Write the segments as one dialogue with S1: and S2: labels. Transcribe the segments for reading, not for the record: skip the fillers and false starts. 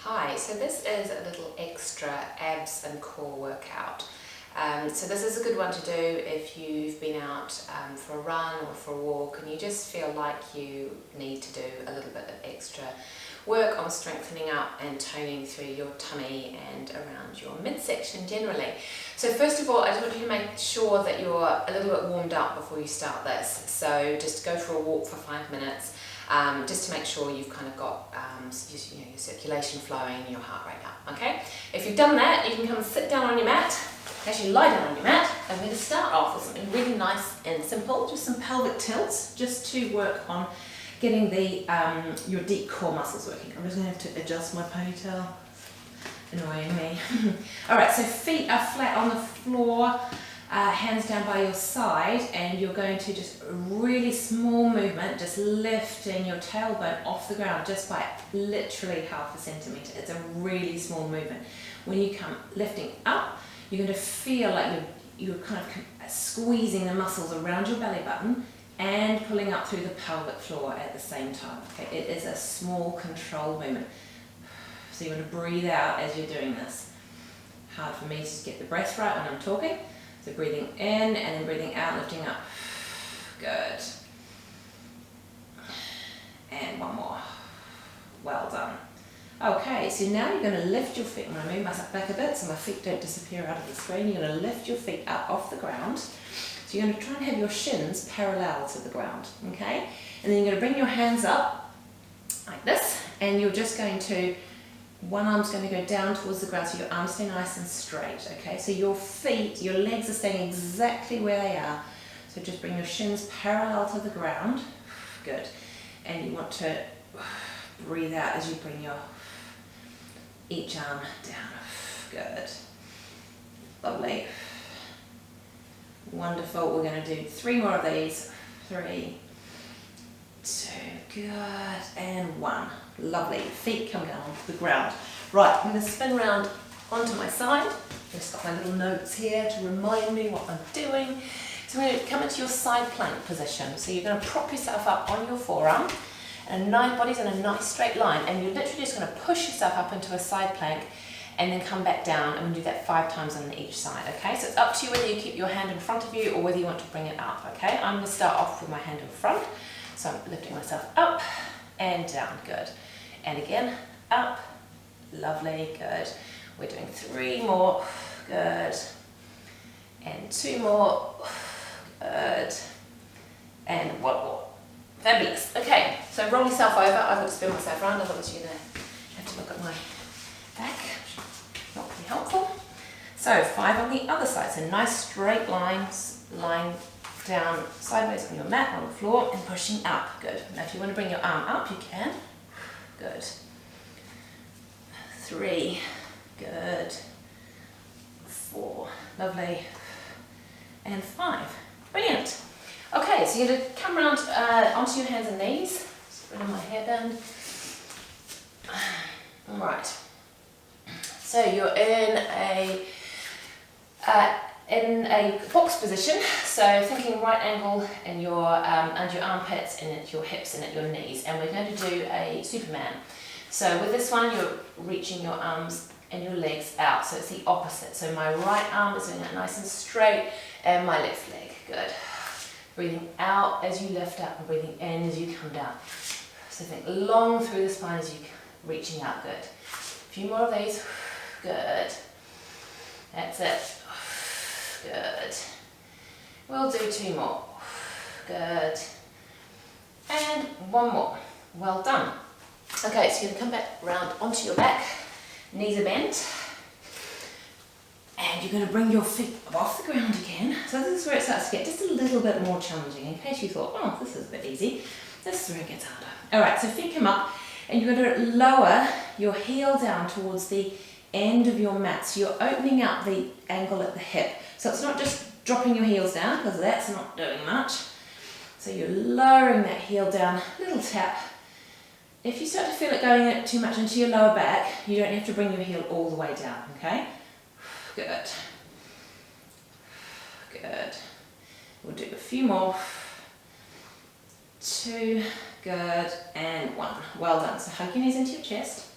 S1: Hi, so this is a little extra abs and core workout. So this is a good one to do if you've been out for a run or for a walk and you just feel like you need to do a little bit of extra work on strengthening up and toning through your tummy and around your midsection generally. So first of all, I just want you to make sure that you're a little bit warmed up before you start this. So just go for a walk for 5 minutes. Just to make sure you've kind of got your circulation flowing and your heart rate up, okay? If you've done that, you can come and sit down on your mat, actually lie down on your mat, and we're going to start off with something really nice and simple, just some pelvic tilts, just to work on getting the your deep core muscles working. I'm just going to have to adjust my ponytail, annoying me. Alright, so feet are flat on the floor, hands down by your side, and you're going to just a really small movement, just lifting your tailbone off the ground just by literally ½ centimetre. It's a really small movement. When you come lifting up, you're going to feel like you're kind of squeezing the muscles around your belly button and pulling up through the pelvic floor at the same time. Okay, it is a small controlled movement. So you want to breathe out as you're doing this. Hard for me to just get the breath right when I'm talking. So breathing in and then breathing out, lifting up. Good. And one more. Well done. Okay, so now you're going to lift your feet. I'm going to move myself back a bit so my feet don't disappear out of the screen. You're going to lift your feet up off the ground. So you're going to try and have your shins parallel to the ground, okay? And then you're going to bring your hands up like this, and you're just going to, one arm's going to go down towards the ground, so your arms stay nice and straight, okay? So your feet, your legs are staying exactly where they are. So just bring your shins parallel to the ground. Good. And you want to breathe out as you bring your each arm down. Good. Lovely. Wonderful. We're going to do 3 more of these. 3, 2, good, and 1. Lovely. Feet come down onto the ground. Right, I'm going to spin around onto my side. I've just got my little notes here to remind me what I'm doing. So I'm going to come into your side plank position. So you're going to prop yourself up on your forearm, and body's in a nice straight line, and you're literally just going to push yourself up into a side plank and then come back down, and we'll do that 5 times on each side, okay? So it's up to you whether you keep your hand in front of you or whether you want to bring it up, okay? I'm going to start off with my hand in front. So I'm lifting myself up and down, good. And again, up, lovely, good. We're doing 3 more, good. And 2 more, good. And 1 more, fabulous. Okay, so roll yourself over. I've got to spin myself around, otherwise you're going to have to look at my back. Not really helpful. So 5 on the other side. So nice straight lines, line down sideways on your mat on the floor and pushing up. Good. Now if you want to bring your arm up, you can. Good. 3. Good. 4. Lovely. And 5. Brilliant. Okay, so you're going to come around onto your hands and knees. Just bring my hairband. All right. So you're in a box position, so thinking right angle in your and your armpits and at your hips and at your knees, and we're going to do a Superman. So with this one, you're reaching your arms and your legs out, so it's the opposite. So my right arm is doing that nice and straight, and my left leg, good. Breathing out as you lift up and breathing in as you come down. So think long through the spine as you're reaching out, good. A few more of these. Good. That's it. Good. We'll do 2 more. Good. And 1 more. Well done. Okay, so you're going to come back round onto your back. Knees are bent. And you're going to bring your feet off the ground again. So this is where it starts to get just a little bit more challenging. In case you thought, oh, this is a bit easy. This is where it gets harder. Alright, so feet come up. And you're going to lower your heel down towards the end of your mat. So you're opening up the angle at the hip. So it's not just dropping your heels down, because that's not doing much. So you're lowering that heel down, little tap. If you start to feel it going too much into your lower back, you don't have to bring your heel all the way down, okay? Good. Good. We'll do a few more. 2, good, and 1. Well done. So hug your knees into your chest.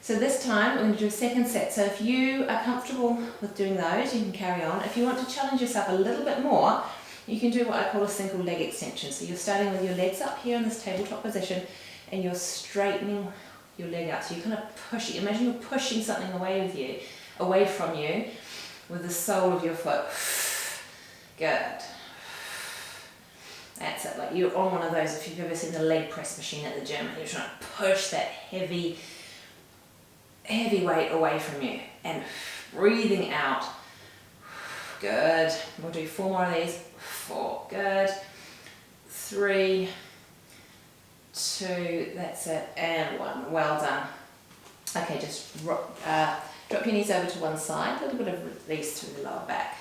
S1: So this time we're going to do a second set. So if you are comfortable with doing those, you can carry on. If you want to challenge yourself a little bit more, you can do what I call a single leg extension. So you're starting with your legs up here in this tabletop position and you're straightening your leg out. So you're kind of pushing, imagine you're pushing something away from you with the sole of your foot. Good. That's it, like you're on one of those, if you've ever seen the leg press machine at the gym, and you're trying to push that heavy weight away from you and breathing out. Good. We'll do 4 more of these. 4. Good. 3, 2, that's it, and 1. Well done. Okay, just drop your knees over to one side, a little bit of release through the lower back.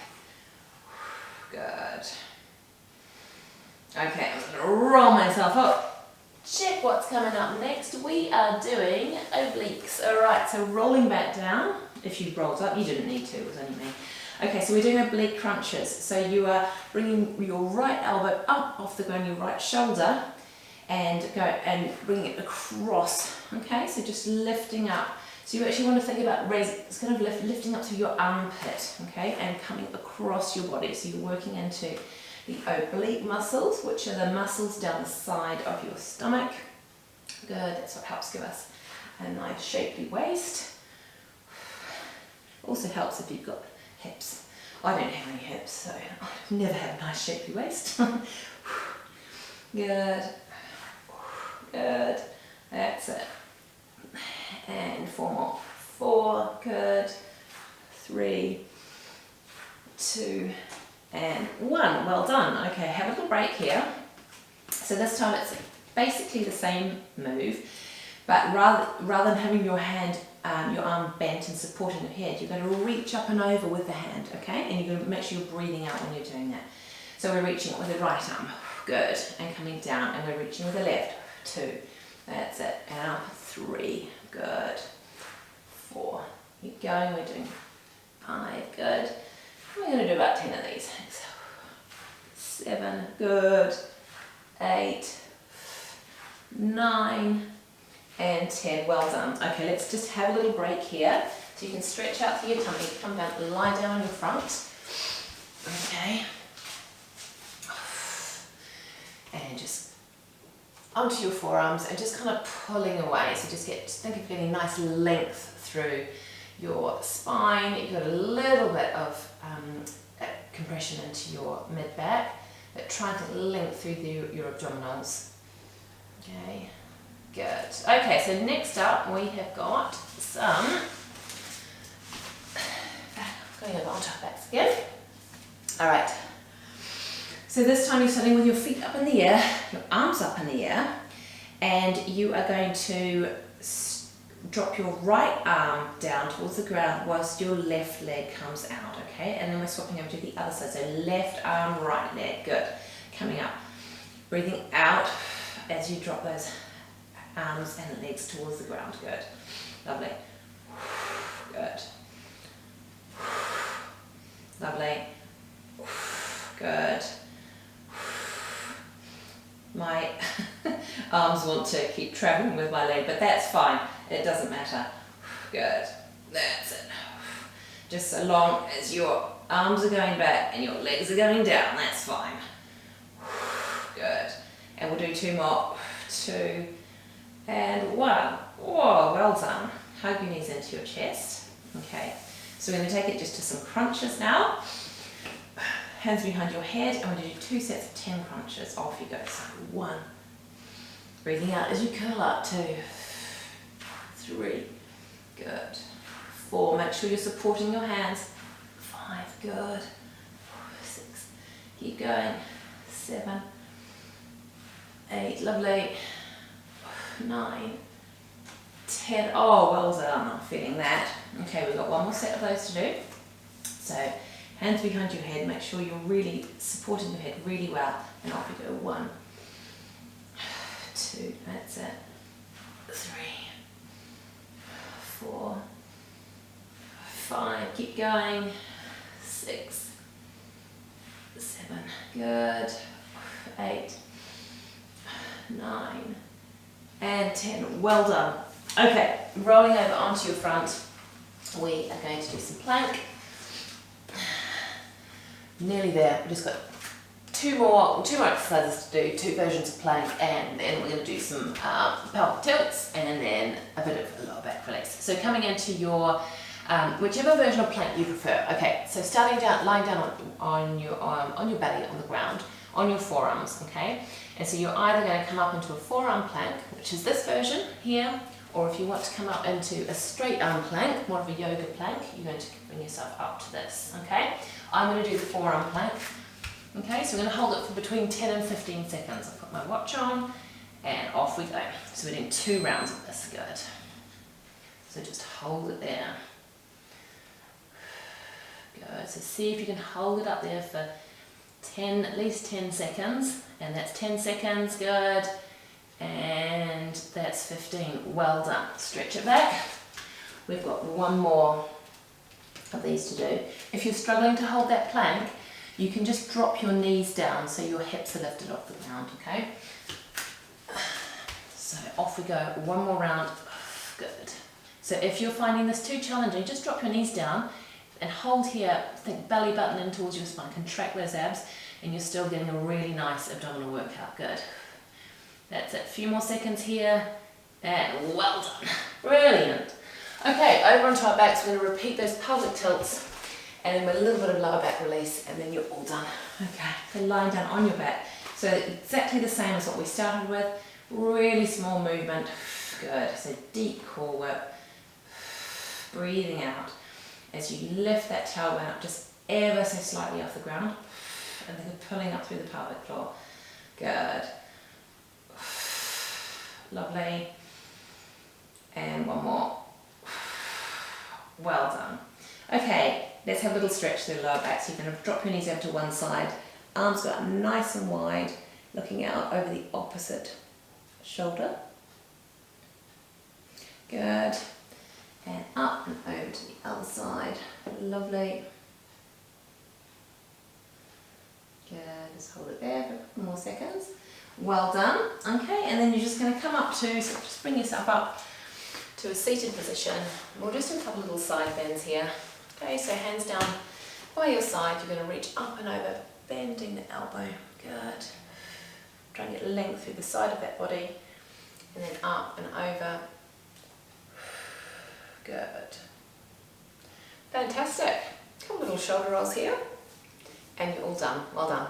S1: Good. Okay, I'm going to roll myself up. Check what's coming up next. We are doing obliques. Alright, so rolling back down. If you rolled up, you didn't need to, it was only me. Okay, so we're doing oblique crunches. So you are bringing your right elbow up off the ground, your right shoulder, and go and bring it across. Okay, so just lifting up. So you actually want to think about raising, it's kind of lifting up to your armpit, okay, and coming across your body. So you're working into the oblique muscles, which are the muscles down the side of your stomach. Good, that's what helps give us a nice shapely waist. Also helps if you've got hips. I don't have any hips, so I've never had a nice shapely waist. Good, good, that's it. And 4 more. 4, good. 3, 2, and 1. Well done. Okay, have a little break here. So this time it's basically the same move, but rather than having your hand, your arm bent and supporting your head, you're going to reach up and over with the hand, okay? And you're going to make sure you're breathing out when you're doing that. So we're reaching up with the right arm, good, and coming down, and we're reaching with the left, 2. That's it. And up, 3, good. 4. Keep going. We're doing 5, good. We're going to do about 10 of these. 7, good. 8, 9, and 10. Well done. Okay, let's just have a little break here. So you can stretch out through your tummy, come down, lie down on your front. Okay. And just onto your forearms and just kind of pulling away. So just think of getting nice length through your spine. You've got a little bit of compression into your mid-back, but try to link through your abdominals. Okay, good. Okay, so next up we have got some, going over onto our backs again. Alright, so this time you're starting with your feet up in the air, your arms up in the air, and you are going to drop your right arm down towards the ground whilst your left leg comes out, okay? And then we're swapping over to the other side, so left arm, right leg, good. Coming up, breathing out as you drop those arms and legs towards the ground, good. Lovely, good. Lovely, good. My arms want to keep travelling with my leg, but that's fine. It doesn't matter. Good. That's it. Just so long as your arms are going back and your legs are going down, that's fine. Good. And we'll do 2 more. 2 and 1. Whoa, well done. Hug your knees into your chest. Okay. So we're going to take it just to some crunches now. Hands behind your head, and we're going to do 2 sets of 10 crunches. Off you go. So 1. Breathing out as you curl up. 2. 3. Good. 4. Make sure you're supporting your hands. 5. Good. 6. Keep going. 7. 8. Lovely. 9. 10. Oh, well done. I'm feeling that. Okay, we've got 1 more set of those to do. So, hands behind your head. Make sure you're really supporting your head really well. And off you go. 1. 2. That's it. 3. 4. 5. Keep going. 6. 7. Good. 8. 9. And 10. Well done. Okay, rolling over onto your front, we are going to do some plank. Nearly there, we've just got two more exercises to do, 2 versions of plank, and then we're going to do some pelvic tilts and then a bit of a lower back release. So coming into your, whichever version of plank you prefer. Okay, so starting down, lying down on your belly on the ground, on your forearms, okay? And so you're either going to come up into a forearm plank, which is this version here, or if you want to come up into a straight arm plank, more of a yoga plank, you're going to bring yourself up to this, okay? I'm going to do the forearm plank. Okay, so we're going to hold it for between 10 and 15 seconds. I'll put my watch on and off we go. So we're doing 2 rounds of this, good. So just hold it there. Good, so see if you can hold it up there for 10, at least 10 seconds. And that's 10 seconds, good. And that's 15, well done. Stretch it back. We've got 1 more of these to do. If you're struggling to hold that plank, you can just drop your knees down so your hips are lifted off the ground, okay? So off we go, 1 more round, good. So if you're finding this too challenging, just drop your knees down and hold here, think belly button in towards your spine, contract those abs, and you're still getting a really nice abdominal workout, good. That's it, a few more seconds here, and well done, brilliant. Okay, over onto our backs, we're going to repeat those pelvic tilts, and then with a little bit of lower back release, and then you're all done. Okay, so lying down on your back. So exactly the same as what we started with, really small movement, good. So deep core work, breathing out as you lift that tailbone up just ever so slightly off the ground, and then pulling up through the pelvic floor, good. Lovely, and 1 more. Well done. Okay, let's have a little stretch through the lower back. So you're going to drop your knees over to one side, arms go out nice and wide, looking out over the opposite shoulder. Good. And up and over to the other side. Lovely. Good, just hold it there for a couple more seconds. Well done. Okay, and then you're just going to come up to, so just bring yourself up to a seated position. We'll just do a couple little side bends here. Okay, so hands down by your side, you're going to reach up and over, bending the elbow. Good. Try and get length through the side of that body, and then up and over. Good. Fantastic. Couple little shoulder rolls here, and you're all done. Well done.